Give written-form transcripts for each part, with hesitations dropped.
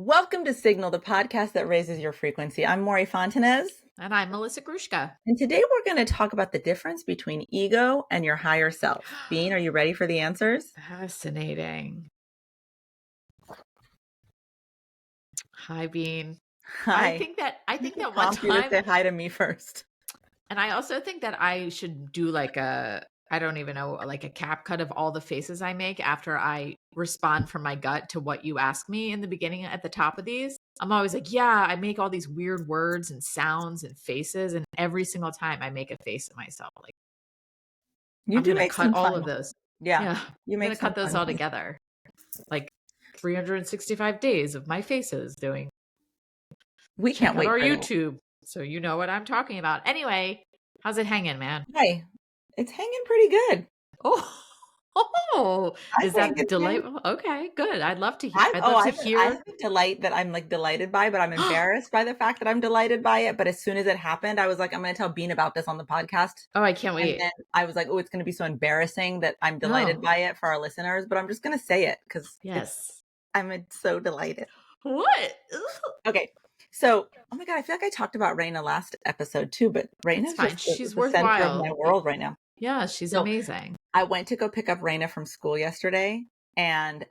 Welcome to Signal, the podcast that raises your frequency. I'm Mory Fontanez. And I'm Melissa Grushka. And today we're going to talk about the difference between ego and your higher self. Bean, are you ready for the answers? Fascinating. Hi, Bean. Hi. I think that one Prompt you to time, say hi to me first. and I also think that I should do like I don't even know, like a cap cut of all the faces I make after I respond from my gut to what you ask me in the beginning at the top of these. I'm always like, yeah, I make all these weird words and sounds and faces, and every single time I make a face at myself. Like, I'm going to cut all of those. Yeah, I'm going to cut those all together. Like 365 days of my faces doing. We can't wait for our for YouTube, so you know what I'm talking about. Anyway, how's it hanging, man? Hi. It's hanging pretty good. Is that delightful? Okay, good. I'd love to hear. I have a delight that I'm like delighted by, but I'm embarrassed by the fact that I'm delighted by it. But as soon as it happened, I was like, I'm going to tell Bean about this on the podcast. Oh, I can't wait. And then I was like, oh, it's going to be so embarrassing that I'm delighted by it for our listeners, but I'm just going to say it because I'm so delighted. What? Okay. So, oh my God, I feel like I talked about Raina last episode too, but Raina's fine. just She's the worthwhile. center of my world right now. Yeah, she's amazing. I went to go pick up Raina from school yesterday, and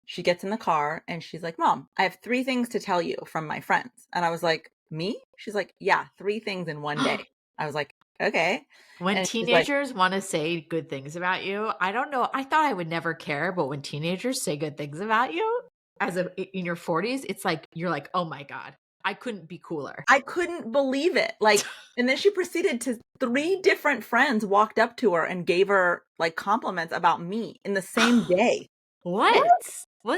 she gets in the car and she's like, Mom, I have 3 things to tell you from my friends. And I was like, me? She's like, yeah, 3 things in one day. I was like, okay. When teenagers want to say good things about you, I don't know. I thought I would never care, but when teenagers say good things about you in your 40s, it's like, you're like, oh my God, I couldn't be cooler. I couldn't believe it. Like, and then she proceeded to 3 different friends walked up to her and gave her like compliments about me in the same day. What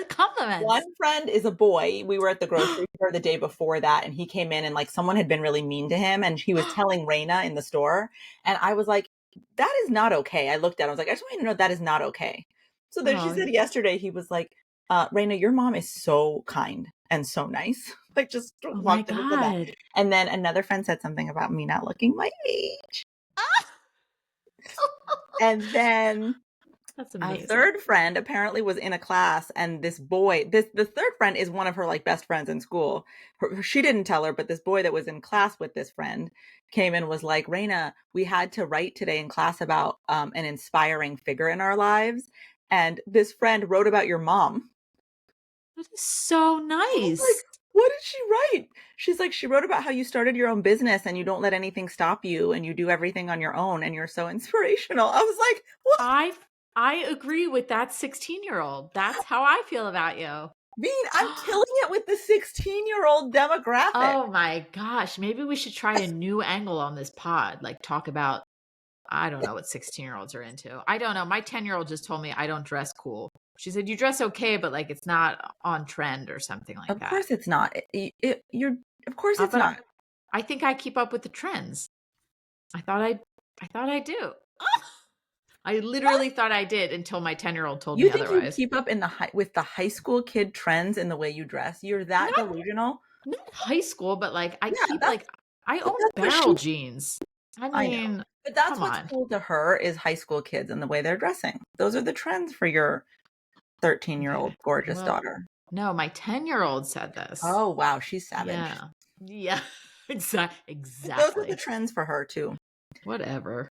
compliments? One friend is a boy. We were at the grocery store the day before that, and he came in and like someone had been really mean to him, and he was telling Raina in the store, and I was like, that is not okay. I looked at him, I was like, I just want you to know that is not okay. So then she said yesterday, he was like, Raina, your mom is so kind and so nice. Like just walked in that. And then another friend said something about me not looking my age. And then that's amazing. A third friend apparently was in a class, and this boy, the third friend is one of her like best friends in school. She didn't tell her, but this boy that was in class with this friend came and was like, Raina, we had to write today in class about an inspiring figure in our lives. And this friend wrote about your mom. That is so nice. Like, what did she write? She's like, she wrote about how you started your own business and you don't let anything stop you and you do everything on your own and you're so inspirational. I was like, what? I agree with that 16-year-old. That's how I feel about you. Bean, I'm killing it with the 16-year-old demographic. Oh my gosh. Maybe we should try a new angle on this pod. Like talk about, I don't know what 16-year-olds are into. I don't know. My 10-year-old just told me I don't dress cool. She said, you dress okay, but like it's not on trend or something like that. Of course it's not. Of course it's not. I think I keep up with the trends. I thought I do. I literally thought I did until my 10-year-old told me otherwise. You think you keep up with the high school kid trends in the way you dress? You're that delusional? Not high school, but like I own barrel jeans. I mean, but that's what's cool to her is high school kids and the way they're dressing. Those are the trends for your 13-year-old gorgeous daughter. No, my 10-year-old said this. Oh wow, she's savage. Yeah, exactly. Those are the trends for her too. Whatever.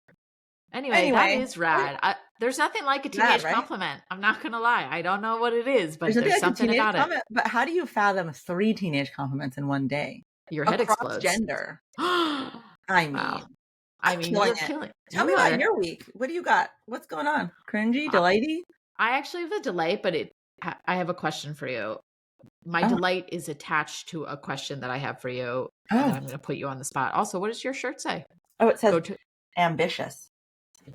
Anyway, that is rad. There's nothing like a teenage compliment. I'm not going to lie. I don't know what it is, but there's something about it. But how do you fathom 3 teenage compliments in one day? Your head explodes. Gender. I mean, you're killing. Tell me about your week. What do you got? What's going on? Cringy? Delighty? I actually have a delight, but I have a question for you. My delight is attached to a question that I have for you. And I'm going to put you on the spot. Also, what does your shirt say? Oh, it says ambitious.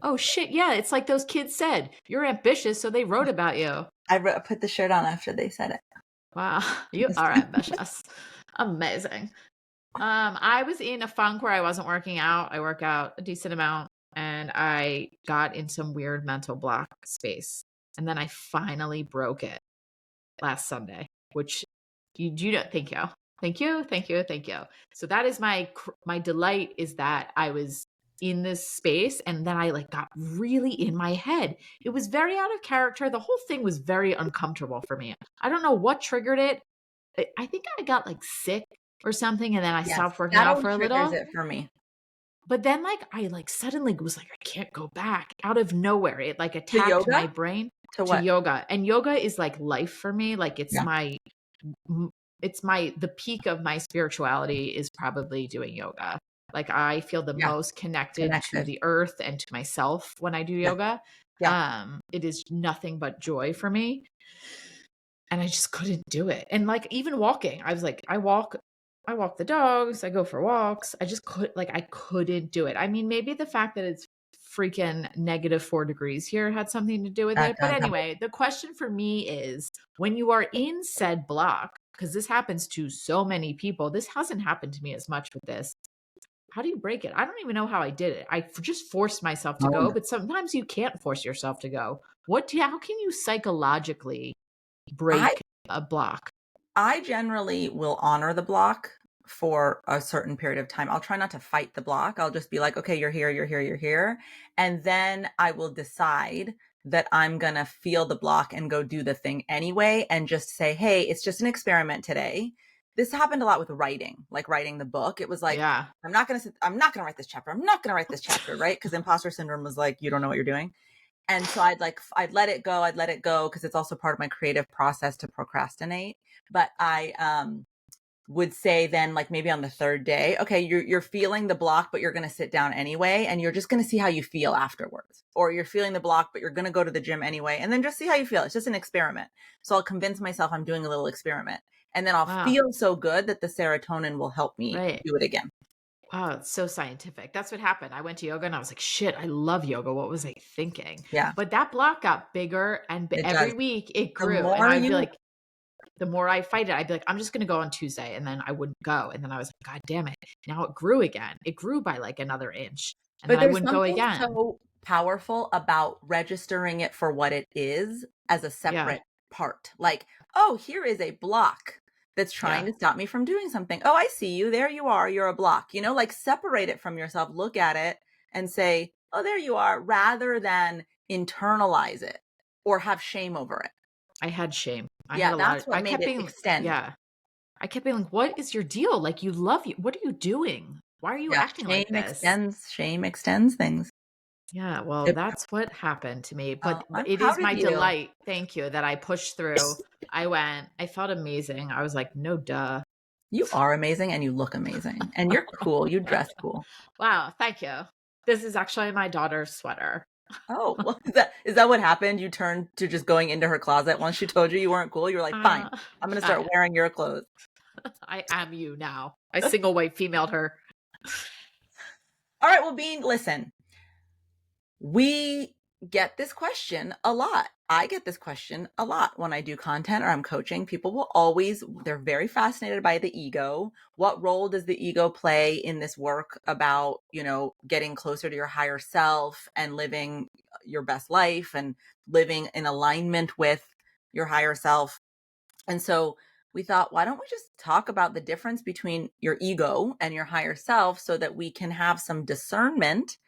Oh, shit. Yeah. It's like those kids said, you're ambitious. So they wrote about you. I put the shirt on after they said it. Wow. You are ambitious. Amazing. I was in a funk where I wasn't working out. I work out a decent amount and I got in some weird mental block space. And then I finally broke it last Sunday, which you don't think you. Thank you. So that is my delight is that I was in this space and then I like got really in my head. It was very out of character. The whole thing was very uncomfortable for me. I don't know what triggered it. I think I got like sick or something, and then I Yes, stopped working that out always for a triggers little. it for me. But then, like, I, like, suddenly was like, "I can't go back." Out of nowhere, it, like, To attacked my yoga? brain To to what? yoga, and yoga is, like, life for me, like, Yeah, m it's my the peak of my spirituality is probably doing yoga. Like, I feel the yeah, most connected to connected. the earth and to myself when I do Yeah, yoga. yeah. It is nothing but joy for me, and I just couldn't do it. And, like, even walking, I was like, I walk the dogs, I go for walks. I couldn't do it. I mean, maybe the fact that it's freaking -4 degrees here had something to do with That it. But does help. anyway, the question for me is when you are in said block, because this happens to so many people, this hasn't happened to me as much with this. How do you break it? I don't even know how I did it. Just forced myself to Oh, go, no. but sometimes you can't force yourself to go. How can you psychologically I break a block? I generally will honor the block for a certain period of time. I'll try not to fight the block. I'll just be like, "Okay, you're here, you're here, you're here." And then I will decide that I'm gonna feel the block and go do the thing anyway and just say, "Hey, it's just an experiment today." This happened a lot with writing, like writing the book. It was like, Yeah. I'm not gonna write this chapter. I'm not gonna write this chapter, right? Because imposter syndrome was like, you don't know what you're doing. And so I'd let it go. I'd let it go because it's also part of my creative process to procrastinate. But I would say then like maybe on the third day, okay, you're feeling the block, but you're going to sit down anyway, and you're just going to see how you feel afterwards. Or you're feeling the block, but you're going to go to the gym anyway, and then just see how you feel. It's just an experiment. So I'll convince myself I'm doing a little experiment, and then I'll Wow. feel so good that the serotonin will help me Right. do it again. Wow, it's so scientific. That's what happened. I went to yoga and I was like, shit, I love yoga. What was I thinking? Yeah, But that block got bigger and it every does. week it The grew. And more I'd be you like, the more I fight it, I'd be like, I'm just going to go on Tuesday. And then I wouldn't go. And then I was like, God damn it. Now it grew again. It grew by like another inch. And then But I there's wouldn't go something again. so powerful about registering it for what it is as a Yeah. separate part. Like, oh, here is a block that's trying Yeah. to stop me from doing something. Oh, I see you. There you are. You're a block. Like separate it from yourself, look at it and say, oh, there you are, rather than internalize it or have shame over it. I had shame. I had Yeah, a lot of, that's what I made kept it being, extend. yeah. I kept being like, what is your deal? Like, you love you. What are you doing? Why are you Yeah, acting like this? shame extends things. Yeah, well, It, that's what happened to me, but I'm it proud is of my you. delight, thank you, that I pushed through. I felt amazing. I was like, "No, duh." You are amazing and you look amazing and you're cool. You dress cool. Wow, thank you. This is actually my daughter's sweater. Oh, well, is that what happened? You turned to just going into her closet once she told you you weren't cool? You were like, "Fine, Uh, I'm gonna start I wearing your clothes." I am you now. I single white femaled her. All right, well, Bean, listen, we get this question a lot. I get this question a lot when I do content or I'm coaching. People will always, they're very fascinated by the ego. What role does the ego play in this work about, getting closer to your higher self and living your best life and living in alignment with your higher self? And so we thought, why don't we just talk about the difference between your ego and your higher self so that we can have some discernment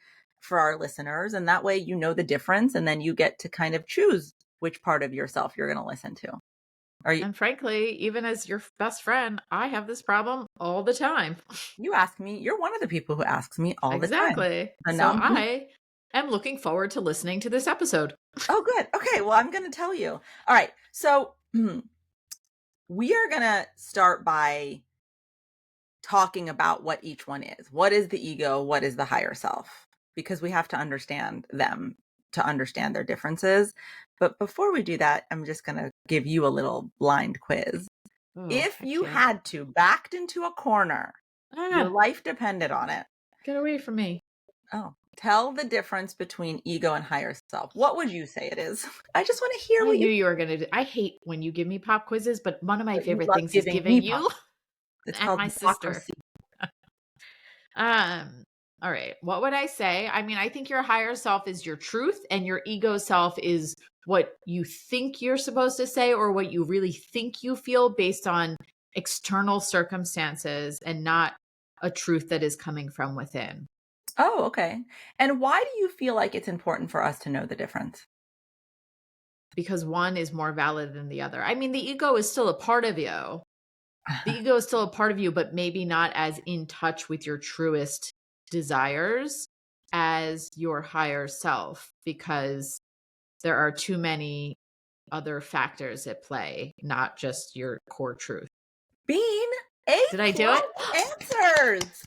for our listeners. And that way, you know the difference. And then you get to kind of choose which part of yourself you're going to listen to. Are you, And frankly, even as your best friend, I have this problem all the time. you ask me, you're one of the people who asks me all the time. Exactly. And So now, I am looking forward to listening to this episode. oh, good. Okay. Well, I'm going to tell you. All right. So we are going to start by talking about what each one is. What is the ego? What is the higher self? Because we have to understand them to understand their differences. But before we do that, I'm just going to give you a little blind quiz. Oh, If heck you yeah. had to backed into a corner, your Ah, life depended on it. get away from me. Oh, tell the difference between ego and higher self. What would you say it is? I just want to hear I what knew you were going to do. I hate when you give me pop quizzes, but one of my you favorite love things is giving me giving pop. you It's and called my sister. hypocrisy. Um, all right. What would I say? I mean, I think your higher self is your truth and your ego self is what you think you're supposed to say or what you really think you feel based on external circumstances and not a truth that is coming from within. Oh, okay. And why do you feel like it's important for us to know the difference? Because one is more valid than the other. I mean, the ego is still a part of you, the ego is still a part of you, but maybe not as in touch with your truest desires as your higher self, because there are too many other factors at play, not just your core truth. Bean, A Did I do plus it? answers.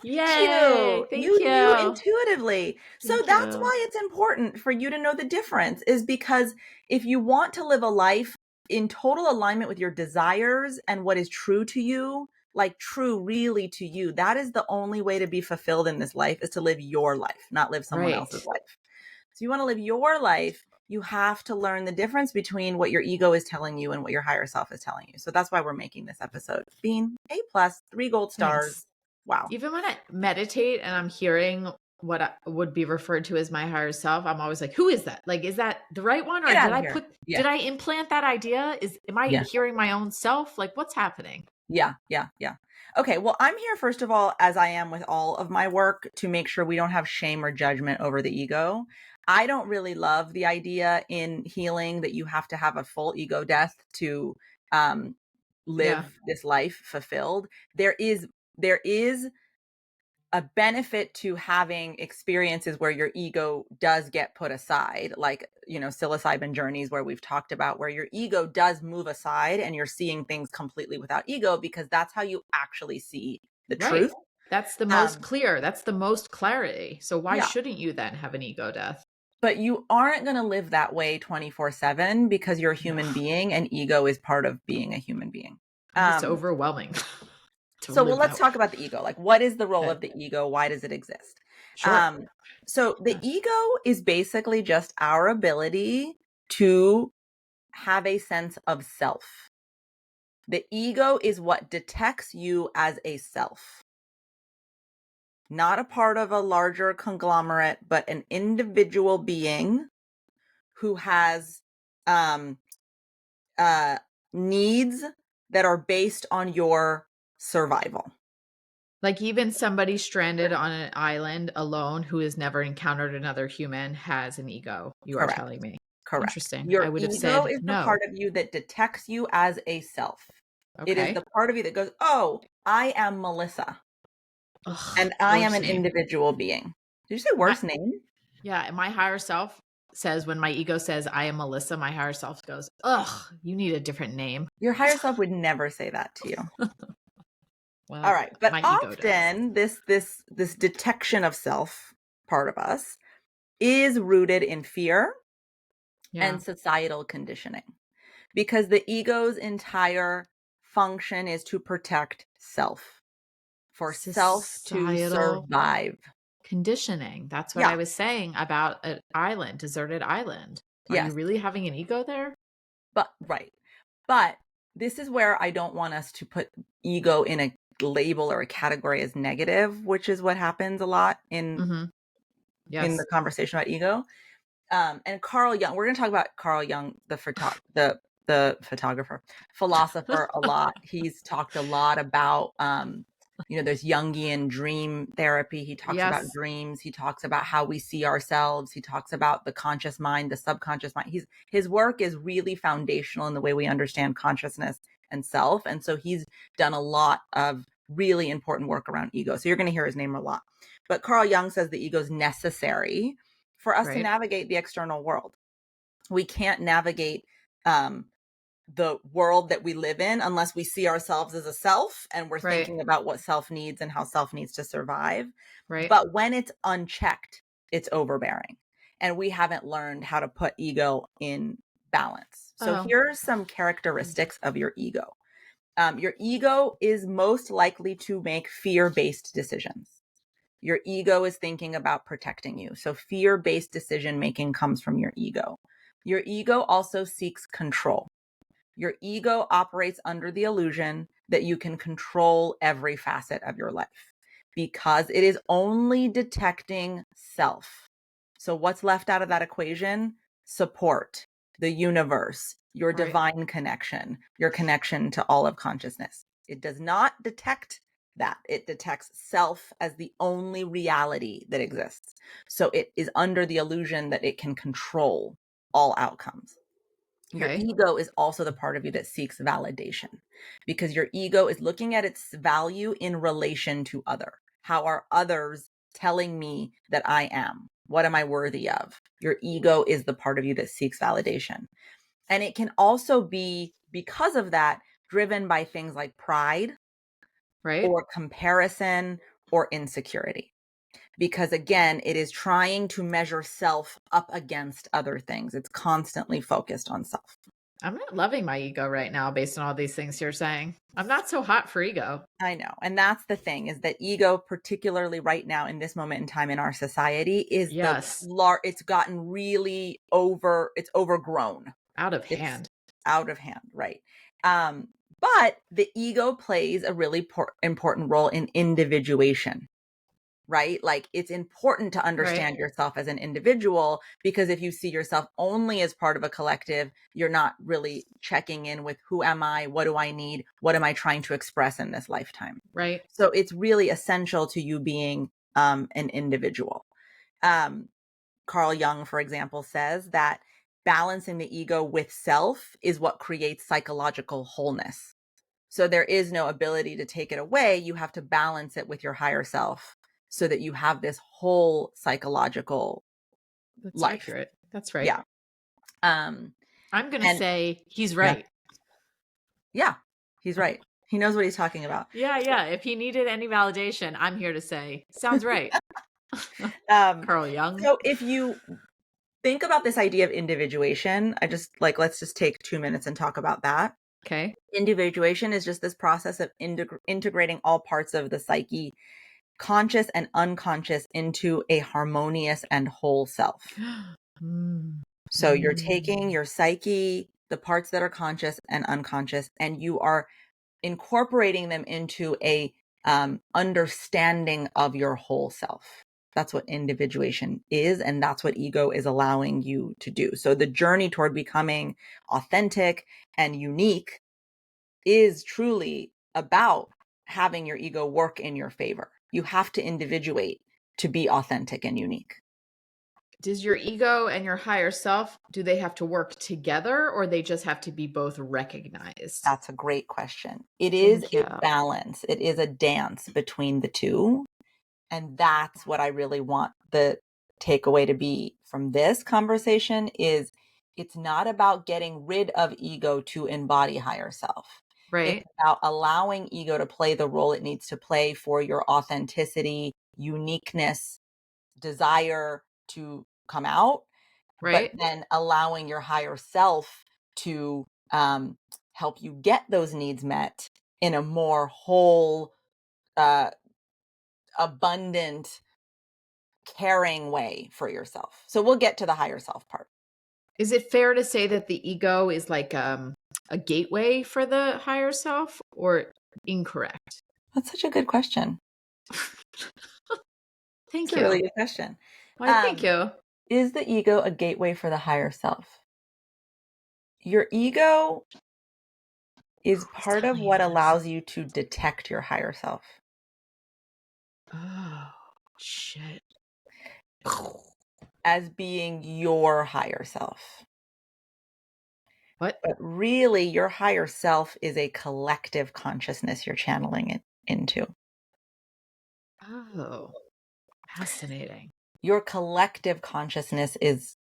Yay! You. Thank You knew you. intuitively. So Thank that's you. why it's important for you to know the difference, is because if you want to live a life in total alignment with your desires and what is true to you, like true really to you, that is the only way to be fulfilled in this life, is to live your life, not live someone else's Right. life. So you want to live your life, you have to learn the difference between what your ego is telling you and what your higher self is telling you. So that's why we're making this episode. Bean, A plus, 3 gold Thanks. stars. Wow. Even when I meditate and I'm hearing what would be referred to as my higher self, I'm always like, who is that? Like, is that the right one? Or Get out of here. Yeah. did I implant that idea? Am I Yeah. hearing my own self? Like, what's happening? Yeah. Yeah. Yeah. Okay. Well, I'm here, first of all, as I am with all of my work, to make sure we don't have shame or judgment over the ego. I don't really love the idea in healing that you have to have a full ego death to um, Yeah. live this life fulfilled. There is a benefit to having experiences where your ego does get put aside, like, psilocybin journeys where we've talked about where your ego does move aside and you're seeing things completely without ego, because that's how you actually see the Right. truth. That's the most Um, clear. That's the most clarity. So why yeah, shouldn't you then have an ego death? but you aren't going to live that way 24/7 because you're a No, human being and ego is part of being a human being. and it's Um, overwhelming to well, live let's that talk way. about the ego. Like, what is the role Okay. of the ego? Why does it exist? Sure. Um, so the Yeah. ego is basically just our ability to have a sense of self. The ego is what detects you as a self, not a part of a larger conglomerate, but an individual being who has um, uh, needs that are based on your survival. Like even somebody stranded on an island alone who has never encountered another human has an ego, you are Correct. telling me. Correct. Interesting. I Your would have ego said is the no. part of you that detects you as a self. It is Okay. the part of you that goes, oh, I am Melissa Ugh, and I am worst an name. individual being. Did you say My worst name? Yeah, my higher self says when my ego says I am Melissa, my higher self goes, "Ugh, you need a different name." Your higher self would never say that to you. All Well, right. But my ego does. often this detection of self part of us is rooted in fear Yeah. and societal conditioning, because the ego's entire function is to protect self, for self to Societal survive. conditioning. That's what I Yeah. was saying about an island, deserted island. Are you Yes. really having an ego there? But right. But this is where I don't want us to put ego in a label or a category as negative, which is what happens a lot Mhm. in Yes. the conversation about ego. And Carl Jung, we're going to talk about Carl Jung, the photographer, philosopher, a lot. He's talked a lot about there's Jungian dream therapy. He talks about Yes. dreams. He talks about how we see ourselves. He talks about the conscious mind, the subconscious mind. His work is really foundational in the way we understand consciousness and self. And so he's done a lot of really important work around ego. So you're going to hear his name a lot. But Carl Jung says the ego is necessary for us to Right. navigate the external world. We can't navigate the world that we live in unless we see ourselves as a self and we're Right. thinking about what self needs and how self needs to survive. Right. But when it's unchecked, it's overbearing. And we haven't learned how to put ego in balance. So Oh. here's some characteristics of your ego. Your ego is most likely to make fear-based decisions. Your ego is thinking about protecting you. So fear-based decision making comes from your ego. Your ego also seeks control. Your ego operates under the illusion that you can control every facet of your life because it is only detecting self. So what's left out of that equation? Support, the universe, your Right. divine connection, your connection to all of consciousness. It does not detect that. It detects self as the only reality that exists. So it is under the illusion that it can control all outcomes. Your Okay. ego is also the part of you that seeks validation because your ego is looking at its value in relation to other. How are others telling me that I am? What am I worthy of? Your ego is the part of you that seeks validation. And it can also be, because of that, driven by things like pride Right. or comparison or insecurity. Because again, it is trying to measure self up against other things. It's constantly focused on self. I'm not loving my ego right now based on all these things you're saying. I'm not so hot for ego. I know. And that's the thing, is that ego, particularly right now in this moment in time in our society, is Yes. it's gotten really it's overgrown. Out of It's hand. out of hand, right? But the ego plays a really important role in individuation, right? Like, it's important to Right. understand yourself as an individual, because if you see yourself only as part of a collective, you're not really checking in with, who am I? What do I need? What am I trying to express in this lifetime? Right. So it's really essential to you being an individual. Carl Jung, for example, says that balancing the ego with self is what creates psychological wholeness. So there is no ability to take it away. You have to balance it with your higher self so that you have this whole psychological That's life. accurate. That's right. Yeah. Um, I'm going to and say he's yeah, right. yeah, he's right. He knows what he's talking about. Yeah, yeah. If he needed any validation, I'm here to say, sounds right. Um, Carl Jung. so if you think about this idea of individuation, let's just take 2 minutes and talk about that. Okay. Individuation is just this process of integrating all parts of the psyche, conscious and unconscious, into a harmonious and whole self. Mm, So you're taking mm. your psyche, the parts that are conscious and unconscious, and you are incorporating them into a understanding of your whole self. That's what individuation is, and that's what ego is allowing you to do. So the journey toward becoming authentic and unique is truly about having your ego work in your favor. You have to individuate to be authentic and unique. Does your ego and your higher self, do they have to work together or they just have to be both recognized? That's a great question. It is Thank a you. balance. It is a dance between the two. And that's what I really want the takeaway to be from this conversation is, it's not about getting rid of ego to embody higher self. It's Right. about allowing ego to play the role it needs to play for your authenticity, uniqueness, desire to come out, but Right. then allowing your higher self to help you get those needs met in a more whole, uh, abundant, caring way for yourself. So we'll get to the higher self part. Is it fair to say that the ego is like a gateway for the higher self or incorrect? That's such a good question. It's Thank a you. really good question. Why, thank Um, you. is the ego a gateway for the higher self? Your ego is Who's part of telling you what this? allows you to detect your higher self Oh, shit. as being your higher self. What? But really, your higher self is a collective consciousness you're channeling it into. Oh, fascinating. Your collective consciousness is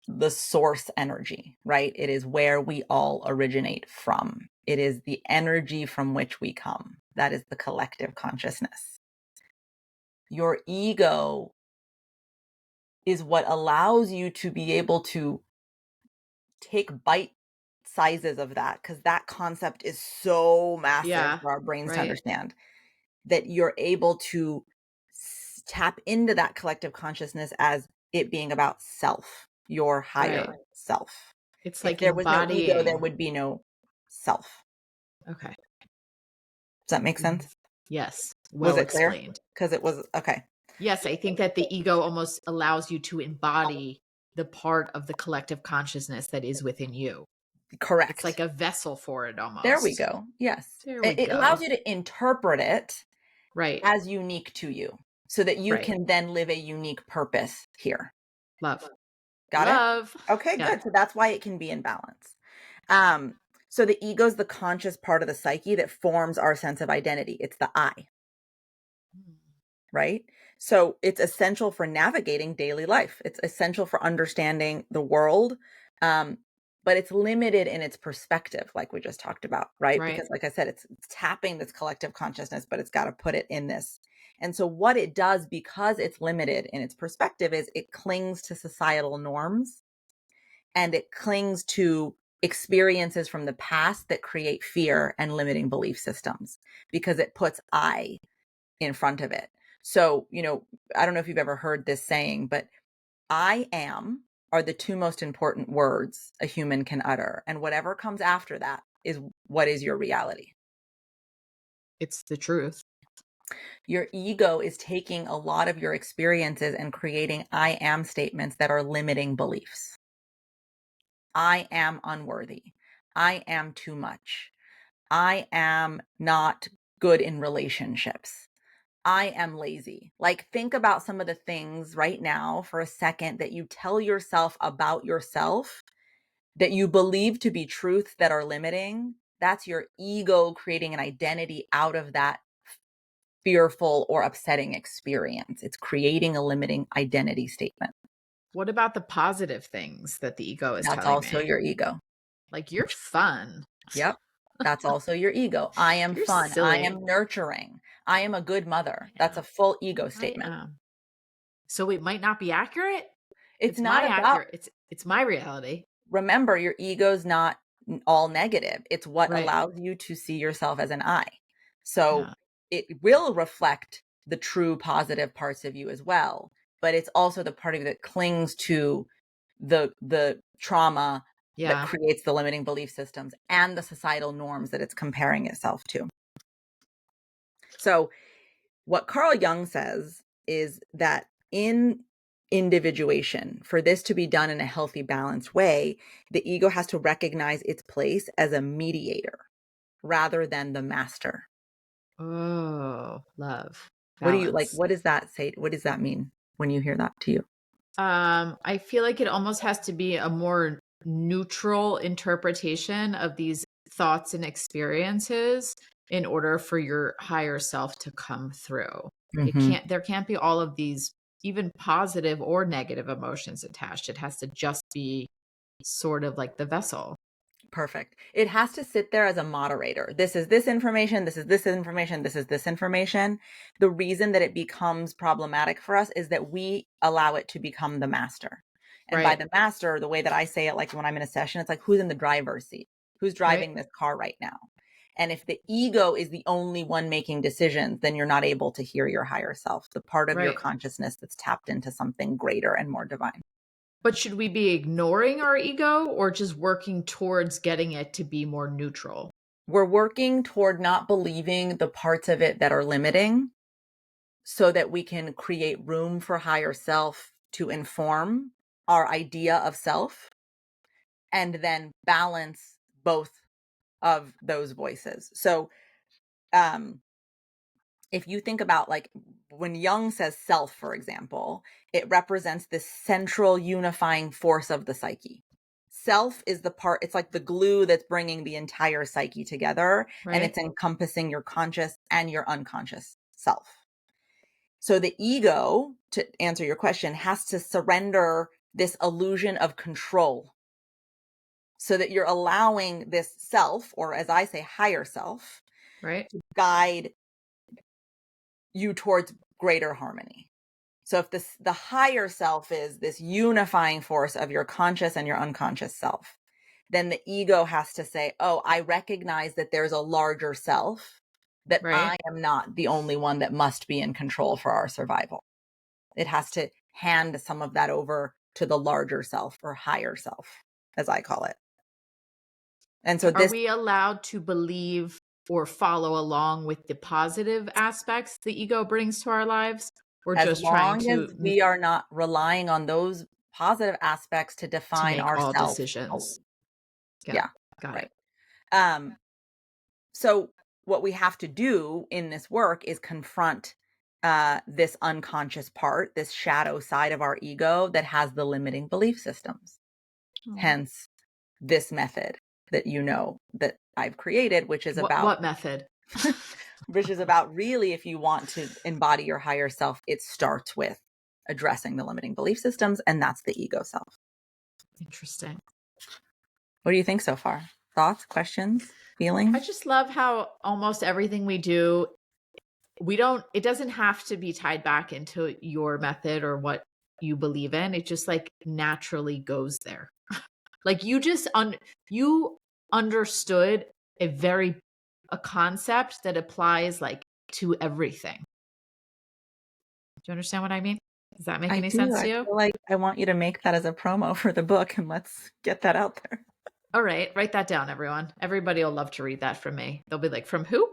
the source energy, right? It is where we all originate from. It is the energy from which we come. That is the collective consciousness. Your ego is what allows you to be able to take bite sizes of that, because that concept is so massive Yeah, for our brains to right, understand, that you're able to tap into that collective consciousness as it being about self, your right. higher self. It's If like there was no ego, there embodying. would be no self. Okay. Does that make Mm. sense? Yes, Was well it clear? explained. Because it was okay. Yes, I think that the ego almost allows you to embody the part of the collective consciousness that is within you. It's like Correct. a vessel for it There we almost. go. Yes. There we It allows go. you to interpret it Right, as unique to you so that you right. can then live a unique purpose here. Love. Got it? Love. Okay, Yeah. good. So that's why it can be in balance. Um, so the ego is the conscious part of the psyche that forms our sense of identity. It's the I, Mm. right? So it's essential for navigating daily life. It's essential for understanding the world. Um, but it's limited in its perspective, like we just talked about, right? Right. Because, like I said, it's tapping this collective consciousness, but it's got to put it in this. And so, what it does, because it's limited in its perspective, is it clings to societal norms and it clings to experiences from the past that create fear and limiting belief systems because it puts I in front of it. So, I don't know if you've ever heard this saying, but I am are the two most important words a human can utter. And whatever comes after that is what is your reality. It's the truth. Your ego is taking a lot of your experiences and creating I am statements that are limiting beliefs. I am unworthy. I am too much. I am not good in relationships. I am lazy. Like, think about some of the things right now for a second that you tell yourself about yourself that you believe to be truths that are limiting. That's your ego creating an identity out of that fearful or upsetting experience. It's creating a limiting identity statement. What about the positive things that the ego is That's telling also me? your ego. Like, you're fun. Yep. That's also your ego. I am You're fun. I silly. am nurturing. I am a good mother. That's Yeah, a full ego I statement. am. So it might not be accurate. It's It's my not about, accurate. It's my reality. remember, your ego's not all negative. It's what Right. allows you to see yourself as an I. So Yeah. it will reflect the true positive parts of you as well, but it's also the part of you that clings to the trauma that Yeah. creates the limiting belief systems and the societal norms that it's comparing itself to. So what Carl Jung says is that in individuation, for this to be done in a healthy, balanced way, the ego has to recognize its place as a mediator rather than the master. Oh, love. What do you like? Balance. What does that say? What does that mean when you hear that to you? I feel like it almost has to be a more neutral interpretation of these thoughts and experiences in order for your higher self to come through. Hmm. There can't be all of these even positive or negative emotions attached. It has to just be sort of like the vessel. Perfect. It has to sit there as a moderator. This is this information. This is this information. This is this information. The reason that it becomes problematic for us is that we allow it to become the master. And by Right. the master, the way that I say it, like when I'm in a session, it's like, who's in the driver's seat? Who's Right. driving this car right now? And if the ego is the only one making decisions, then you're not able to hear your higher self, the part of your Right. consciousness that's tapped into something greater and more divine. But should we be ignoring our ego or just working towards getting it to be more neutral? We're working toward not believing the parts of it that are limiting so that we can create room for higher self to inform our idea of self and then balance both of those voices. So, um, if you think about, like, when Jung says self, for example, it represents this central unifying force of the psyche. Self is the part, it's like the glue that's bringing the entire psyche together, and Right. it's encompassing your conscious and your unconscious self. So the ego, to answer your question, has to surrender this illusion of control so that you're allowing this self, or as I say, higher self, Right. guide you towards greater harmony. So if the higher self is this unifying force of your conscious and your unconscious self, then the ego has to say, "Oh, I recognize that there's a larger self, that I Right. am not the only one that must be in control for our survival." It has to hand some of that over to the larger self or higher self, as I call it. And so Are this, we allowed to believe or follow along with the positive aspects the ego brings to our lives? Or as just trying long as we are not relying on those positive aspects to to define make our all self decisions? fully. Yeah, Yeah, got right. it. Um, so what we have to do in this work is confront this unconscious part, this shadow side of our ego that has the limiting belief systems. Oh. Hence this method that that I've created, which is What method? which is about really, if you want to embody your higher self, it starts with addressing the limiting belief systems, and that's the ego self. Interesting. What do you think so far? Thoughts, questions, feelings? I just love how almost everything we do, it doesn't have to be tied back into your method or what you believe in. It just like naturally goes there. Like you just you understood a concept that applies like to everything. Do you understand what I mean? Does that make I any do. sense to I you? feel like I want you to make that as a promo for the book, and let's get that out there. All right, write that down, everyone. Everybody will love to read that from me. They'll be like, from who?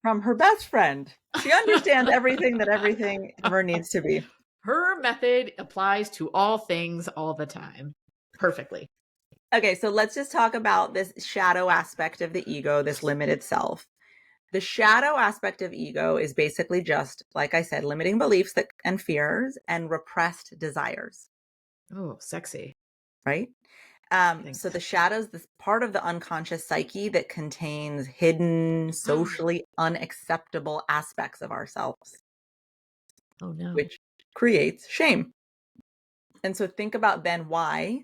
From her best friend. She understands everything that everything ever needs to be. Her method applies to all things all the time. Perfectly. Okay, so let's just talk about this shadow aspect of the ego, this limited self. The shadow aspect of ego is basically just, like I said, limiting beliefs and fears and repressed desires, Oh, sexy. right? Thanks. So the shadows, this part of the unconscious psyche that contains hidden, socially unacceptable aspects of ourselves, Oh no. which creates shame. And so think about then why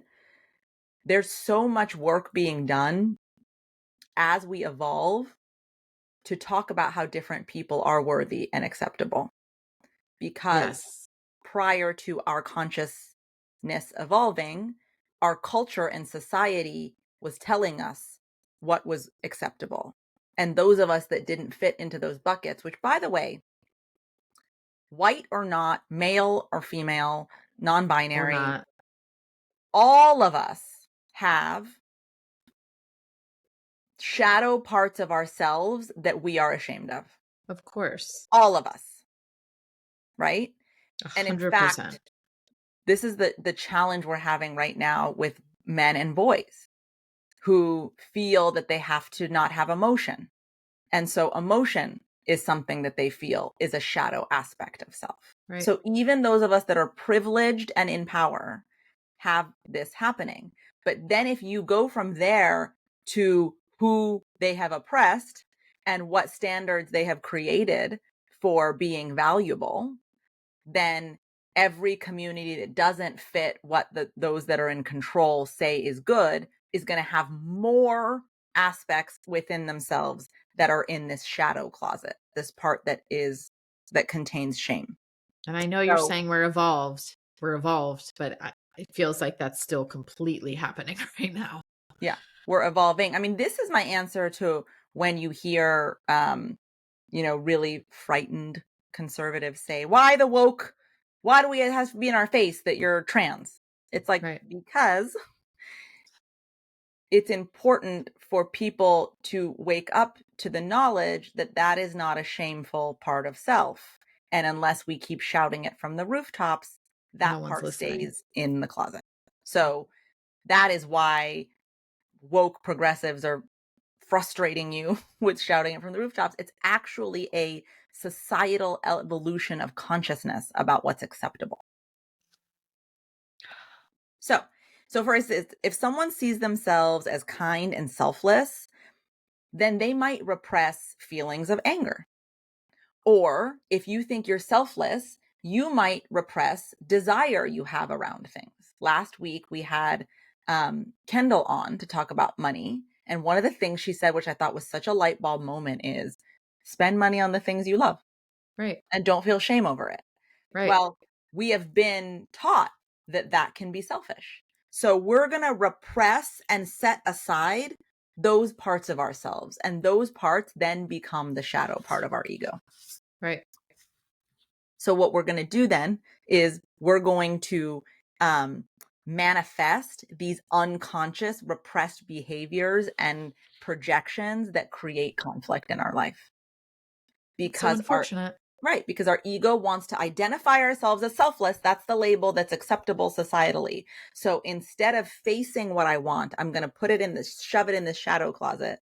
there's so much work being done as we evolve to talk about how different people are worthy and acceptable. Because Yes. prior to our consciousness evolving, our culture and society was telling us what was acceptable. And those of us that didn't fit into those buckets, which, by the way, white or not, male or female, non Or binary, not. all of us have shadow parts of ourselves that we are ashamed of. Of course. All of us, right? And in 100%. fact, this is the challenge we're having right now with men and boys who feel that they have to not have emotion. And so emotion is something that they feel is a shadow aspect of self. Right. So even those of us that are privileged and in power have this happening. But then if you go from there to who they have oppressed and what standards they have created for being valuable, then every community that doesn't fit what those that are in control say is good is going to have more aspects within themselves that are in this shadow closet, this part that contains shame. And I know you're So saying we're evolved. We're evolved, but it feels like that's still completely happening right now. yeah, we're evolving. I mean, this is my answer to when you hear really frightened conservatives say, why do it has to be in our face that you're trans? It's like, Right. because it's important for people to wake up to the knowledge that that is not a shameful part of self. And unless we keep shouting it from the rooftops, No that one's part listening. stays in the closet. So that is why woke progressives are frustrating you with shouting it from the rooftops. It's actually a societal evolution of consciousness about what's acceptable. So for instance, if someone sees themselves as kind and selfless, then they might repress feelings of anger. Or if you think you're selfless, you might repress desire you have around things. Last week, we had Kendall on to talk about money. And one of the things she said, which I thought was such a light bulb moment, is spend money on the things you love. Right. And don't feel shame over it. Right. Well, we have been taught that that can be selfish. So we're going to repress and set aside those parts of ourselves. And those parts then become the shadow part of our ego. Right. So what we're going to do then is we're going to manifest these unconscious repressed behaviors and projections that create conflict in our life. So Because unfortunate. because our ego wants to identify ourselves as selfless. That's the label that's acceptable societally. So instead of facing what I want, I'm going to shove it in this shadow closet.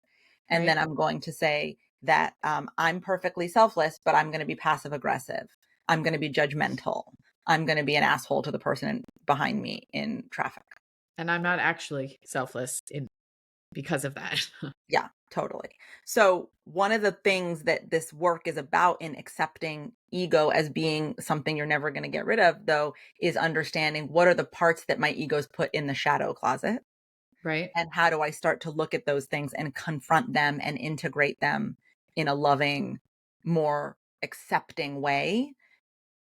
And then I'm going to say, that I'm perfectly selfless, but I'm going to be passive aggressive. I'm going to be judgmental. I'm going to be an asshole to the person behind me in traffic. And I'm not actually selfless because of that. Yeah, totally. So one of the things that this work is about in accepting ego as being something you're never going to get rid of, though, is understanding what are the parts that my ego's put in the shadow closet, Right? and how do I start to look at those things and confront them and integrate them in a loving, more accepting way.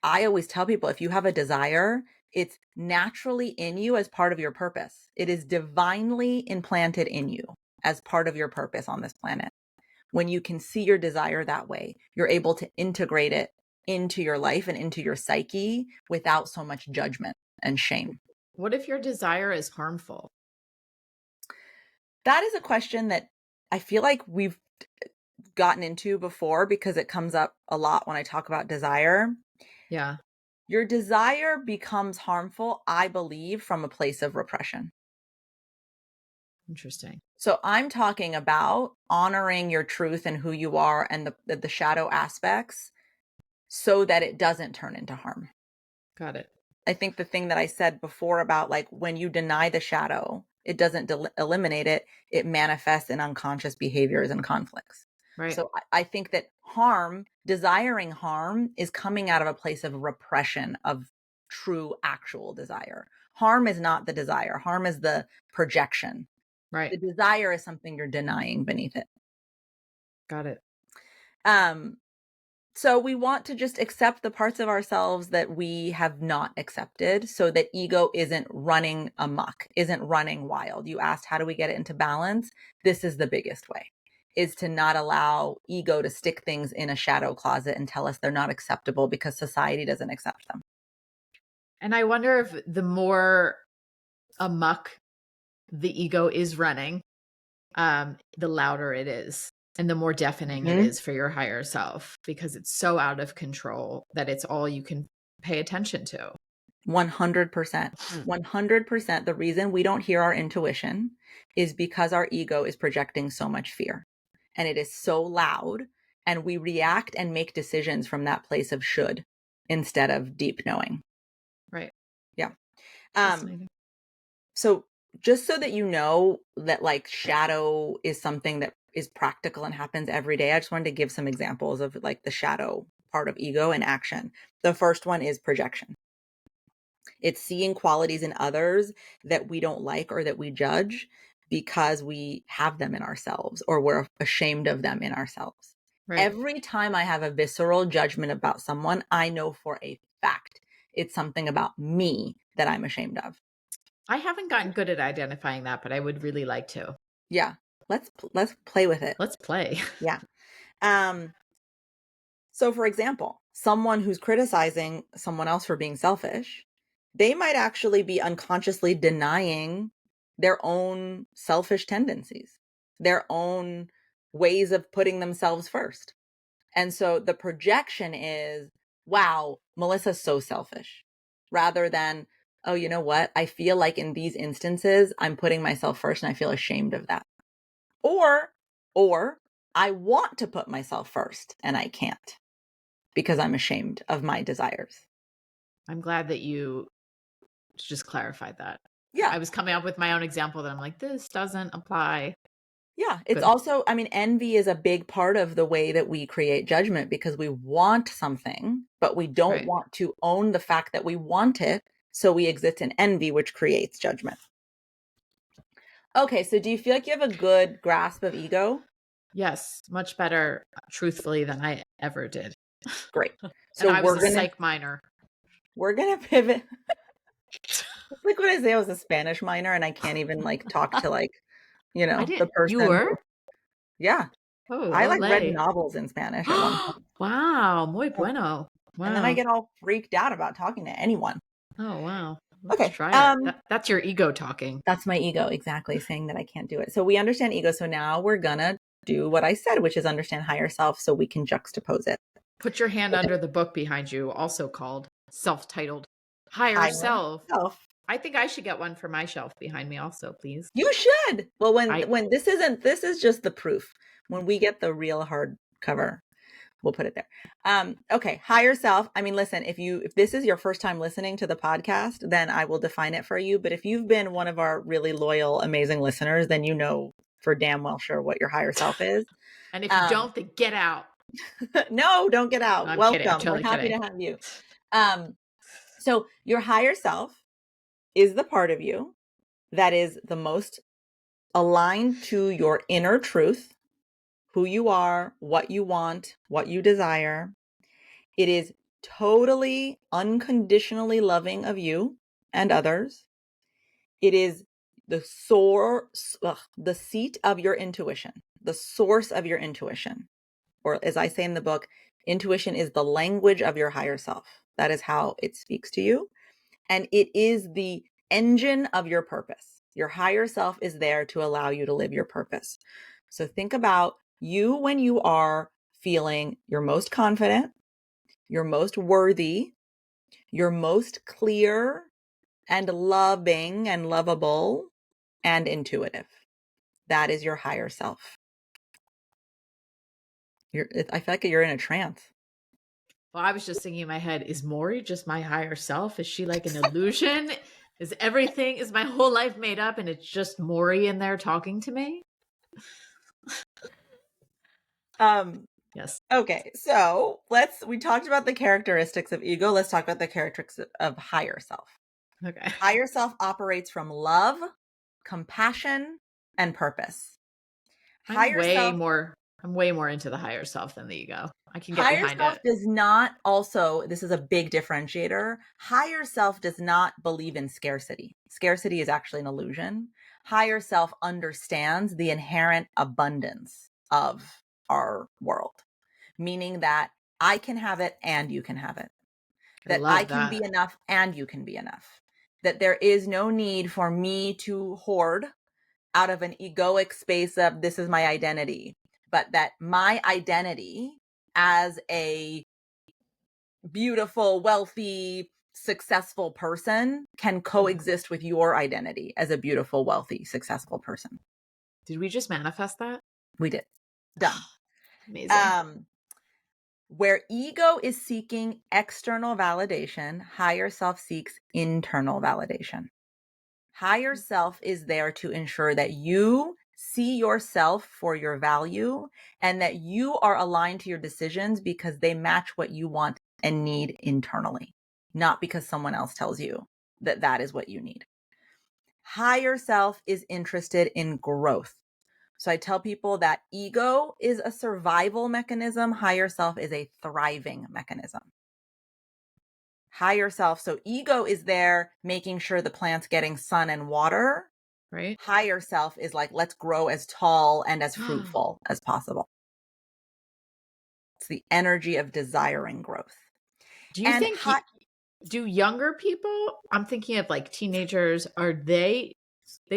I always tell people, if you have a desire, it's naturally in you as part of your purpose. It is divinely implanted in you as part of your purpose on this planet. When you can see your desire that way, you're able to integrate it into your life and into your psyche without so much judgment and shame. What if your desire is harmful? That is a question that I feel like we've gotten into before, because it comes up a lot when I talk about desire. Yeah. Your desire becomes harmful, I believe, from a place of repression. Interesting. So I'm talking about honoring your truth and who you are and the shadow aspects so that it doesn't turn into harm. Got it. I think the thing that I said before about, like, when you deny the shadow, it doesn't eliminate it. It manifests in unconscious behaviors and conflicts. Right. So I think that desiring harm, is coming out of a place of repression of true, actual desire. Harm is not the desire. Harm is the projection. Right. The desire is something you're denying beneath it. Got it. Um, So we want to just accept the parts of ourselves that we have not accepted, so that ego isn't running amok, isn't running wild. You asked, how do we get it into balance? This is the biggest way, is to not allow ego to stick things in a shadow closet and tell us they're not acceptable because society doesn't accept them. And I wonder if the more amok the ego is running, the louder it is and the more deafening it Mhm. is for your higher self, because it's so out of control that it's all you can pay attention to. 100%. 100%. The reason we don't hear our intuition is because our ego is projecting so much fear, and it is so loud, and we react and make decisions from that place of should instead of deep knowing. Right. Yeah. Um, Fascinating. so just so that you know that, like, shadow is something that is practical and happens every day, I just wanted to give some examples of, like, the shadow part of ego in action. The first one is projection. It's seeing qualities in others that we don't like or that we judge because we have them in ourselves or we're ashamed of them in ourselves. Right. Every time I have a visceral judgment about someone, I know for a fact it's something about me that I'm ashamed of. I haven't gotten good at identifying that, but I would really like to. Yeah. Let's play with it. Let's play. Yeah. Um So, for example, someone who's criticizing someone else for being selfish, they might actually be unconsciously denying their own selfish tendencies, their own ways of putting themselves first. And so the projection is, wow, Melissa's so selfish, rather than, oh, you know what? I feel like in these instances, I'm putting myself first and I feel ashamed of that. Or, or I want to put myself first and I can't, because I'm ashamed of my desires. I'm glad that you just clarified that. Yeah. I was coming up with my own example that I'm like, this doesn't apply. Yeah. It's Good. also, I mean, envy is a big part of the way that we create judgment, because we want something, but we don't Right. want to own the fact that we want it. So we exist in envy, which creates judgment. Okay. So do you feel like you have a good grasp of ego? Yes. Much better, truthfully, than I ever did. Great. And So I was a we're psych minor. gonna pivot. It's like when I say I was a Spanish minor and I can't even, like, talk to, like, I the didn't. You person were? who, yeah. Oh, I, like, read ole. novels in Spanish at one point. Wow. Muy Yeah. bueno. And then I Wow. get all freaked out about talking to anyone. Oh, wow. Let's Okay, try it. That's your ego talking. that's my ego, exactly, saying that I can't do it. So we understand ego, so now we're gonna do what I said, which is understand higher self so we can juxtapose it. Put your hand under the book behind you, also called self-titled Higher Higher Self. self. I think I should get one for my shelf behind me also, please. You should. Well, I when this is just the proof. When we get the real hard cover. We'll put it there. Okay. Higher self. I mean, listen, if this is your first time listening to the podcast, then I will define it for you. But if you've been one of our really loyal, amazing listeners, then you know for damn well sure what your higher self is. And if you don't, then get out. No, don't get No, out. I'm kidding. I'm Welcome. We're totally happy kidding. to have you. So your higher self is the part of you that is the most aligned to your inner truth, who you are, what you want, what you desire. It is totally unconditionally loving of you and others. It is the source, the seat of your intuition, the source of your intuition. Or as I say in the book, intuition is the language of your higher self. That is how it speaks to you. And it is the engine of your purpose. Your higher self is there to allow you to live your purpose. So think about you when you are feeling your most confident, your most worthy, your most clear and loving and lovable and intuitive. That is your higher self. I feel like you're in a trance. Well, I was just thinking in my head, is Mory just my higher self? Is she like an illusion? Is my whole life made up and it's just Mory in there talking to me? Yes. Okay, so we talked about the characteristics of ego. Let's talk about the characteristics of higher self. Okay. Higher self operates from love, compassion, and purpose. I'm Higher self way more into the higher self than the ego. I can get Higher behind self it. does not also, this is a big differentiator. Higher self does not believe in scarcity. Scarcity is actually an illusion. Higher self understands the inherent abundance of our world, meaning that I can have it and you can have it, I that I love can be that. enough and you can be enough, that there is no need for me to hoard out of an egoic space of this is my identity, but that my identity as a beautiful, wealthy, successful person can coexist with your identity as a beautiful, wealthy, successful person. Did we just manifest that? We did. Done. Amazing. Where ego is seeking external validation, higher self seeks internal validation. Higher self is there to ensure that you see yourself for your value and that you are aligned to your decisions because they match what you want and need internally, not because someone else tells you that that is what you need. Higher self is interested in growth. So I tell people that ego is a survival mechanism. Higher self is a thriving mechanism. Higher self. So ego is there making sure the plant's getting sun and water. Right? Higher self is like, let's grow as tall and as fruitful as possible. It's the energy of desiring growth. Do you And think do younger people, I'm thinking of like teenagers, are they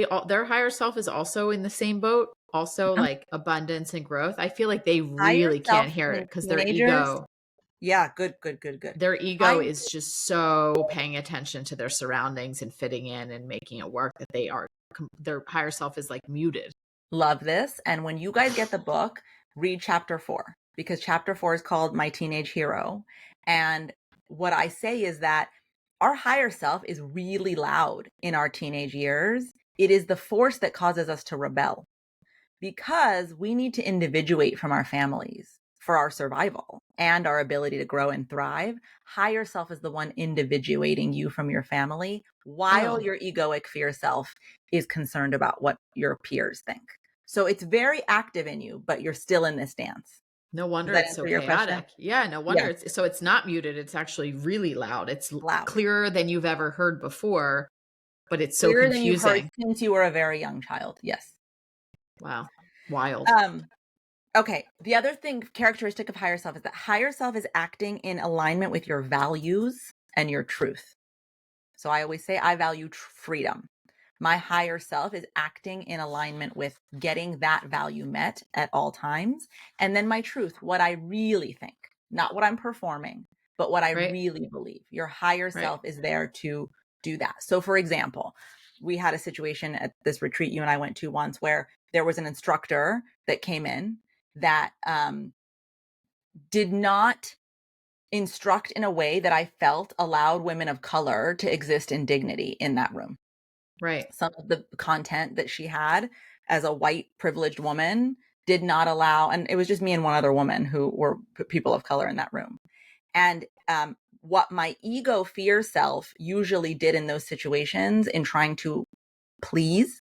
all their higher self is also in the same boat, also like abundance and growth? I feel like they higher really can't self hear it in because teenagers. Yeah, good. their ego I is just so paying attention to their surroundings and fitting in and making it work that their higher self is like muted. love this. And when you guys get the book, read chapter 4, because chapter 4 is called My Teenage Hero. And what I say is that our higher self is really loud in our teenage years. It is the force that causes us to rebel because we need to individuate from our families for our survival and our ability to grow and thrive. Higher self is the one individuating you from your family while Oh, your egoic fear self is concerned about what your peers think. So it's very active in you, but you're still in this dance. no Does wonder that it's so answer your question? chaotic. Yeah, no wonder Yeah, it's not muted. It's actually really loud. It's loud. clearer than you've ever heard before, but it's so Clearer than you've heard confusing. since you were a very young child. Yes. Wow. Wild. Um, Okay. The other thing, characteristic of higher self, is that higher self is acting in alignment with your values and your truth. So I always say I value freedom. My higher self is acting in alignment with getting that value met at all times. And then my truth, what I really think, not what I'm performing, but what I Right? really believe. Your higher Right. self is there to do that. So for example, we had a situation at this retreat you and I went to once where there was an instructor that came in that did not instruct in a way that I felt allowed women of color to exist in dignity in that room. Right. Some of the content that she had as a white privileged woman did not allow, and it was just me and one other woman who were people of color in that room. And what my ego fear self usually did in those situations in trying to please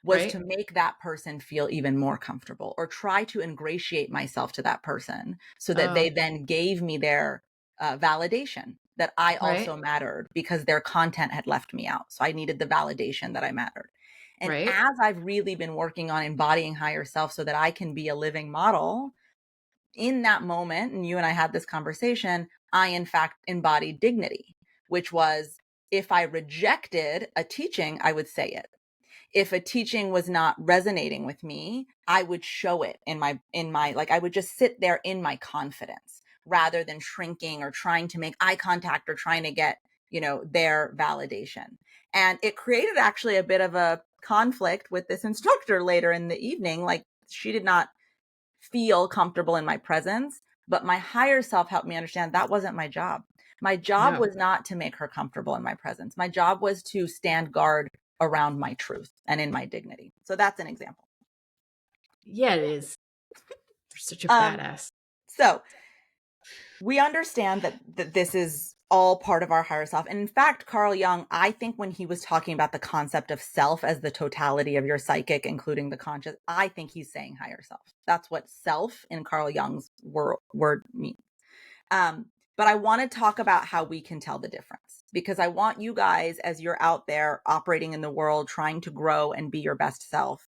was Right. to make that person feel even more comfortable or try to ingratiate myself to that person so that they Oh, then gave me their validation that I right. also mattered because their content had left me out. So I needed the validation that I mattered. And Right. as I've really been working on embodying higher self so that I can be a living model, in that moment, and you and I had this conversation, I in fact embodied dignity, which was if I rejected a teaching, I would say it. If a teaching was not resonating with me, I would show it in my like I would just sit there in my confidence rather than shrinking or trying to make eye contact or trying to get, their validation. And it created actually a bit of a conflict with this instructor later in the evening. Like she did not feel comfortable in my presence, but my higher self helped me understand that wasn't my job. My job No. was not to make her comfortable in my presence. My job was to stand guard around my truth and in my dignity. So that's an example. Yeah, it is. You're such a Um, badass. so we understand that this is all part of our higher self. And in fact, Carl Jung, I think when he was talking about the concept of self as the totality of your psychic, including the conscious, I think he's saying higher self. That's what self in Carl Jung's word means. But I want to talk about how we can tell the difference because I want you guys, as you're out there operating in the world, trying to grow and be your best self,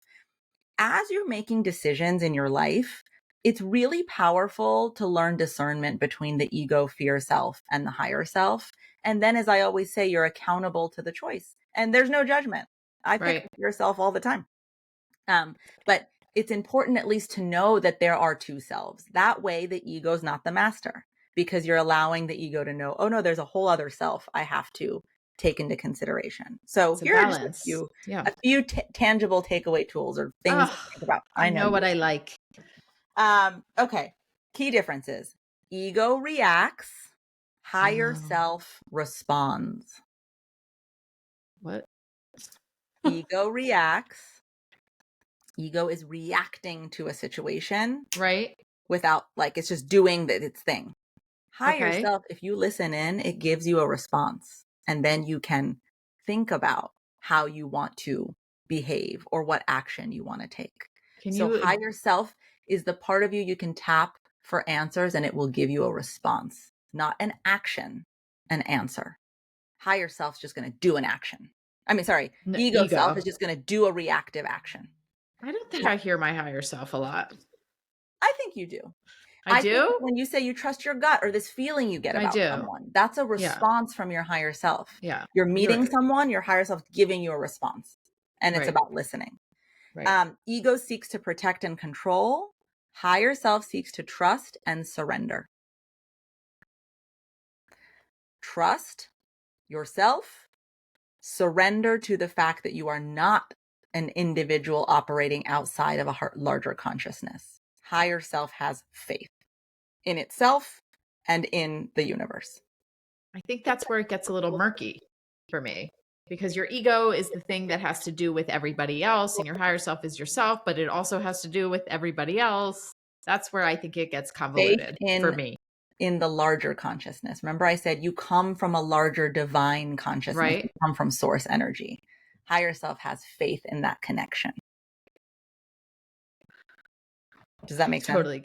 as you're making decisions in your life, it's really powerful to learn discernment between the ego, fear self, and the higher self. And then, as I always say, you're accountable to the choice and there's no judgment. I pick Right. yourself all the time. But it's important at least to know that there are two selves. That way, the ego is not the master because you're allowing the ego to know, oh no, there's a whole other self I have to take into consideration. So It's a here are just a balance. few, Yeah. a few tangible takeaway tools or things to Oh, think about. I I know know you what I do. like. Okay. Key differences. Ego reacts, higher Um, self responds. what? Ego reacts. Ego is reacting to a situation Right. without like it's just doing its thing. Higher Okay. self, if you listen in, it gives you a response. And then you can think about how you want to behave or what action you want to take. Can So, you higher self is the part of you can tap for answers and it will give you a response, not an action, an answer. Higher self's just going to do an action. I mean, sorry, ego self ego? is just going to do a reactive action. I don't think I hear my higher self a lot. I think you do. I I think do? when you say you trust your gut or this feeling you get I about do. someone, that's a Yeah. response from your higher self. Yeah. You're You're meeting right. someone, your higher self giving you a response, and it's Right. about listening. Right. Ego seeks to protect and control. Higher self seeks to trust and surrender. Trust yourself, surrender to the fact that you are not an individual operating outside of a larger consciousness. Higher self has faith in itself and in the universe. I think that's where it gets a little murky for me because your ego is the thing that has to do with everybody else and your higher self is yourself, but it also has to do with everybody else. That's where I think it gets Faith convoluted for in me. the larger consciousness. Remember I said you come from a larger divine consciousness. You Right? come from source energy. Higher self has faith in that connection. Does that make sense? Totally.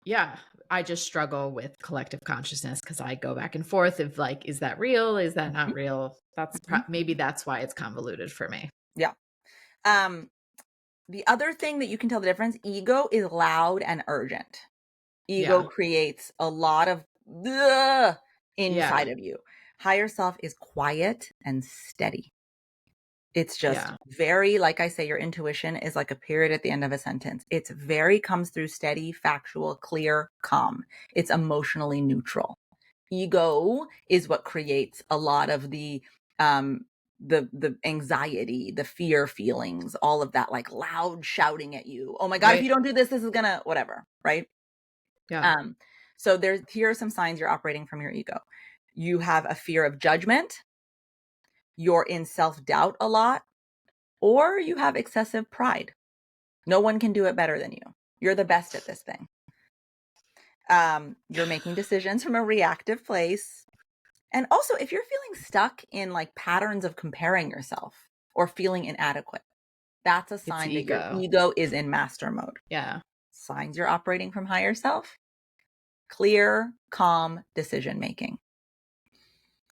Yeah. I just struggle with collective consciousness because I go back and forth of like, is that real? Is that not Mhm, real? That's mhm. maybe that's why it's convoluted for me. Yeah. Um, the other thing that you can tell the difference, ego is loud and urgent. Ego Yeah. creates a lot of "Ugh" Yeah. inside of you. Higher self is quiet and steady. It's just Yeah. very, like I say, your intuition is like a period at the end of a sentence. It's very comes through steady, factual, clear, calm. It's emotionally neutral. Ego is what creates a lot of um the anxiety, the fear feelings, all of that like loud shouting at you. Oh my God, if Right. you don't do this, this is gonna whatever, right? Yeah. Um, So here are some signs you're operating from your ego. You have a fear of judgment, you're in self-doubt a lot, or you have excessive pride. No one can do it better than you. You're the best at this thing. You're making decisions from a reactive place. And also, if you're feeling stuck in like patterns of comparing yourself or feeling inadequate, that's a It's sign that your ego. ego is in master mode. Yeah. Signs you're operating from higher self: clear, calm decision making.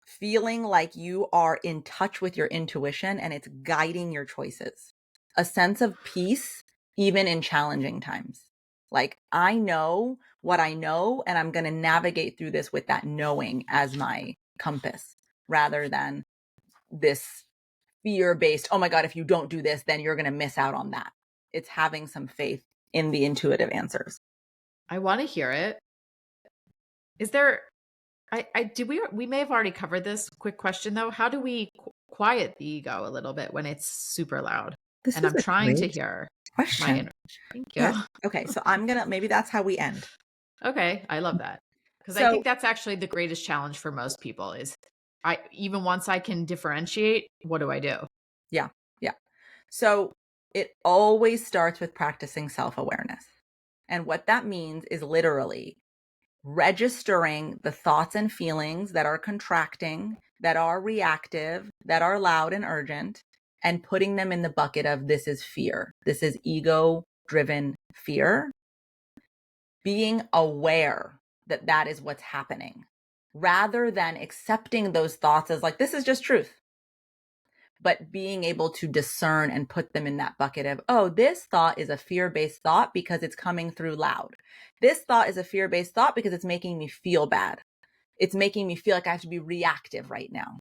Feeling like you are in touch with your intuition and it's guiding your choices. A sense of peace, even in challenging times. Like, I know what I know, and I'm going to navigate through this with that knowing as my compass, rather than this fear-based, oh my God, if you don't do this, then you're going to miss out on that. It's having some faith in the intuitive answers. I want to hear it. Is there, we may have already covered this. Quick question though. How do we quiet the ego a little bit when it's super loud? This And is I'm a trying to great hear my question. inner. Thank you. Yes. Okay. So maybe that's how we end. Okay. I love that. Because I So think that's actually the greatest challenge for most people is even once I can differentiate, what do I do? yeah. Yeah. So it always starts with practicing self-awareness. And what that means is literally registering the thoughts and feelings that are contracting, that are reactive, that are loud and urgent, and putting them in the bucket of this is fear. This is ego driven fear. Being aware that that is what's happening rather than accepting those thoughts as like, this is just truth. But being able to discern and put them in that bucket of, oh, this thought is a fear-based thought because it's coming through loud. This thought is a fear-based thought because it's making me feel bad. It's making me feel like I have to be reactive right now.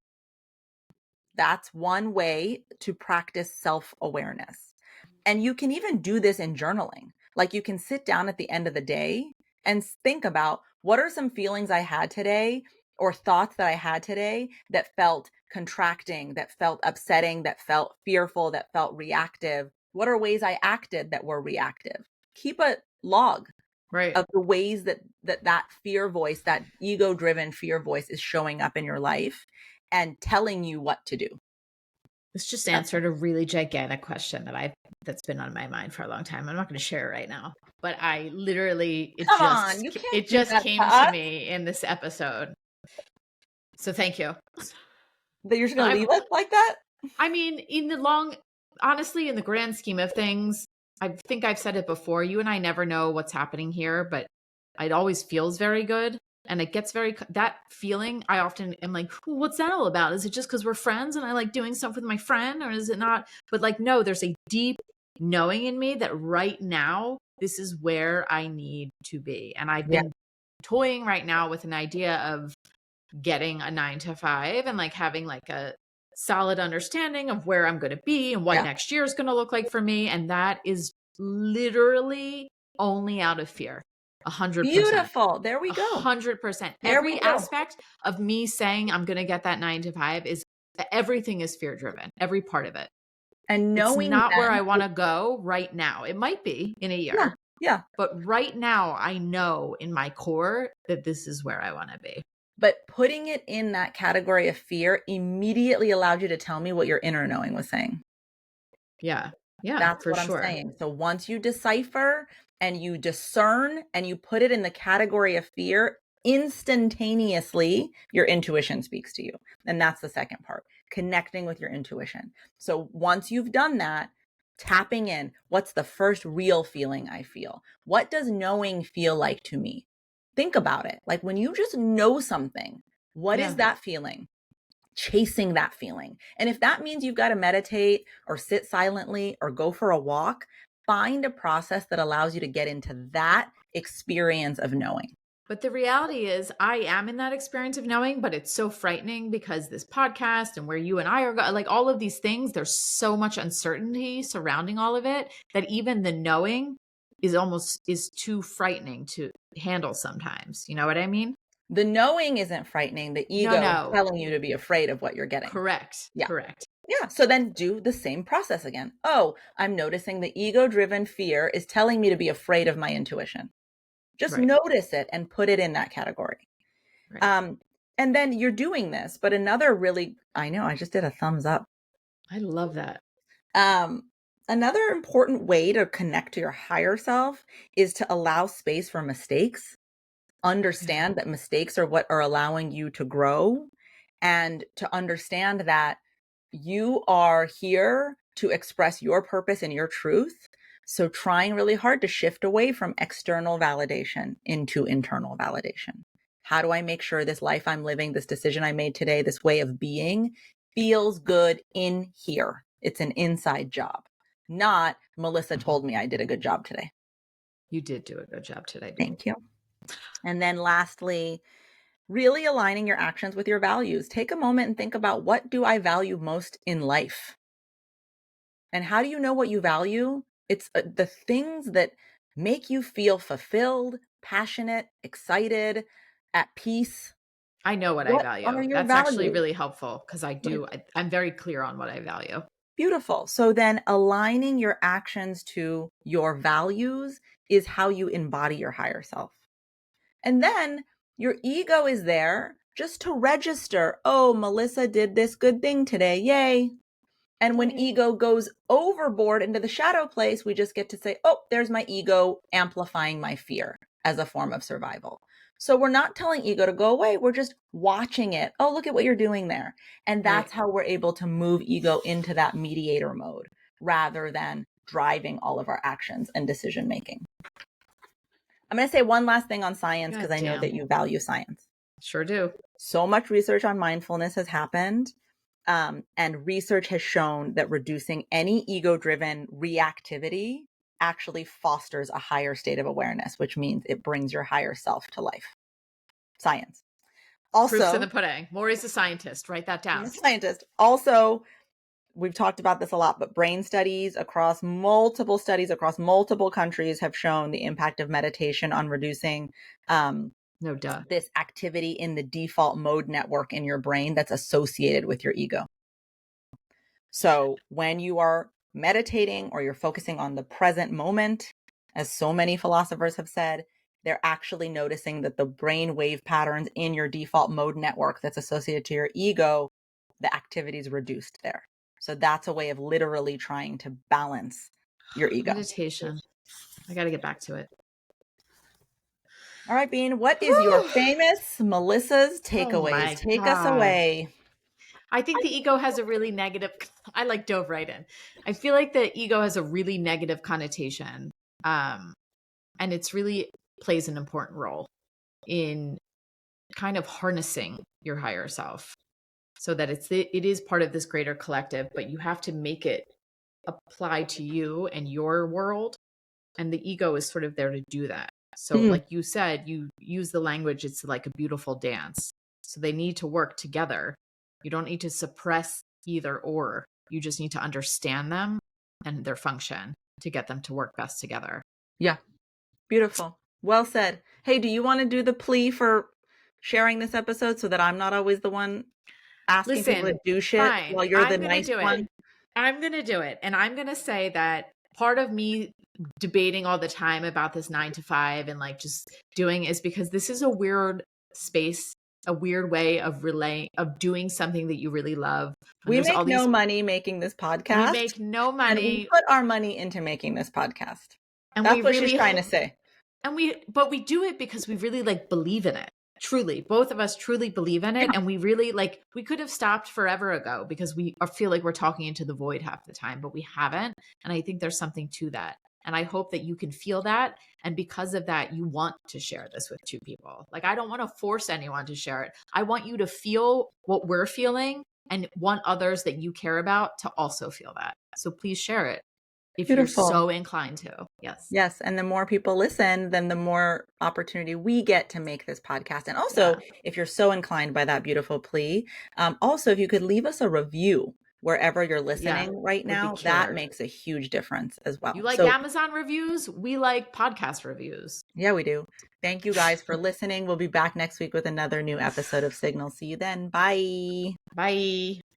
That's one way to practice self-awareness. And you can even do this in journaling. Like, you can sit down at the end of the day and think about, what are some feelings I had today or thoughts that I had today that felt contracting, that felt upsetting, that felt fearful, that felt reactive? What are ways I acted that were reactive? Keep a log Right. of the ways that fear voice, that ego driven fear voice, is showing up in your life and telling you what to do. This just answered a really gigantic question that's been on my mind for a long time. I'm not going to share it right now, but I literally, Come on, you can't it do just that to came to us. me in this episode. So thank you. That you're just gonna I'm, leave it like that? I mean, honestly, in the grand scheme of things, I think I've said it before. You and I never know what's happening here, but it always feels very good. And it gets that feeling, I often am like, "Ooh, what's that all about? Is it just because we're friends and I like doing stuff with my friend, or is it not?" But like, no, there's a deep knowing in me that right now, this is where I need to be. And I've Yeah, been toying right now with an idea of getting a 9 to 5 and like having like a solid understanding of where I'm going to be and what yeah. next year is going to look like for me. And that is literally only out of fear. 100%. Beautiful. There we go. 100%. There we Every go. aspect of me saying I'm going to get that 9 to 5 is everything is fear driven. Every part of it. And It's knowing not where then, I want to go right now. It might be in a yeah, year, yeah. but right now I know in my core that this is where I want to be. But putting it in that category of fear immediately allowed you to tell me what your inner knowing was saying. Yeah. Yeah, That's for what I'm sure. saying. So once you decipher and you discern and you put it in the category of fear, instantaneously, your intuition speaks to you. And that's the second part, connecting with your intuition. So once you've done that, tapping in, what's the first real feeling I feel? What does knowing feel like to me? Think about it. Like, when you just know something, what is Yeah. that feeling? Chasing that feeling. And if that means you've got to meditate or sit silently or go for a walk, find a process that allows you to get into that experience of knowing. But the reality is, I am in that experience of knowing, but it's so frightening because this podcast and where you and I are like all of these things, there's so much uncertainty surrounding all of it that even the knowing is too frightening to handle sometimes. You know what I mean? The knowing isn't frightening. The No, ego is no. telling you to be afraid of what you're getting. Correct. Yeah. Correct. Yeah. So then do the same process again. Oh, I'm noticing the ego driven fear is telling me to be afraid of my intuition. Just Right. notice it and put it in that category. Right. And then you're doing this, but another really, I know, I just did a thumbs up. I love that. Um, Another important way to connect to your higher self is to allow space for mistakes. Yeah. Understand that mistakes are what are allowing you to grow, and to understand that you are here to express your purpose and your truth. So trying really hard to shift away from external validation into internal validation. How do I make sure this life I'm living, this decision I made today, this way of being feels good in here? It's an inside job, not Melissa told me I did a good job today. You did do a good job today. Thank you. And then lastly, really aligning your actions with your values. Take a moment and think about, what do I value most in life? And how do you know what you value? It's the things that make you feel fulfilled, passionate, excited, at peace. I know what I What are value. your That's actually values? really helpful because I'm very clear on what I value. Beautiful. So then aligning your actions to your values is how you embody your higher self. And then your ego is there just to register, oh, Melissa did this good thing today. Yay. And when ego goes overboard into the shadow place, we just get to say, oh, there's my ego amplifying my fear as a form of survival. So we're not telling ego to go away. We're just watching it. Oh, look at what you're doing there. And Right. that's how we're able to move ego into that mediator mode rather than driving all of our actions and decision making. I'm going to say one last thing on science because God I know damn. that you value science. Sure do. So much research on mindfulness has happened. And research has shown that reducing any ego-driven reactivity actually fosters a higher state of awareness, which means it brings your higher self to life. Science. Proof's in the Also, pudding. Maury's a scientist. Write that I'm a down. scientist. Also, we've talked about this a lot, but brain studies across multiple countries have shown the impact of meditation on reducing No duh. this activity in the default mode network in your brain that's associated with your ego. So when you are meditating or you're focusing on the present moment, as so many philosophers have said, they're actually noticing that the brain wave patterns in your default mode network that's associated to your ego, the activity is reduced there. So that's a way of literally trying to balance your ego. Meditation. I got to get back to it. All right, Bean, what is your famous Melissa's Oh takeaways? my Take us God. away. I think the ego has a really negative, I like dove right in. I feel like the ego has a really negative connotation. And it's really plays an important role in kind of harnessing your higher self so that it is part of this greater collective, but you have to make it apply to you and your world. And the ego is sort of there to do that. So, Mm, like you said, you use the language, it's like a beautiful dance. So, they need to work together. You don't need to suppress either or. You just need to understand them and their function to get them to work best together. yeah, beautiful. Well said. Hey, do you want to do the plea for sharing this episode so that I'm not always the one asking people to Listen, do shit fine. while you're the I'm going to nice do it. one? I'm going to do it. And I'm going to say that part of me debating all the time about this 9 to 5 and like just doing is because this is a weird space, a weird way of doing something that you really love. And We there's make all no these, money making this we podcast, make no and we money put our money into making this podcast. and we That's what she's really, trying to say. but we do it because we really like believe in it. Truly, both of us truly believe in it. And we really like, we could have stopped forever ago because feel like we're talking into the void half the time, but we haven't. And I think there's something to that. And I hope that you can feel that. And because of that, you want to share this with 2 people. Like, I don't want to force anyone to share it. I want you to feel what we're feeling and want others that you care about to also feel that. So please share it if you're Beautiful. so inclined to. Yes. Yes. And the more people listen, then the more opportunity we get to make this podcast. And also, Yeah. if you're so inclined by that beautiful plea, also, if you could leave us a review wherever you're Yeah. listening right Would be now, that killer. makes a huge difference as well. You like So, Amazon reviews? We like podcast reviews. yeah, we do. Thank you guys for listening. We'll be back next week with another new episode of Signal. See you then. Bye. Bye.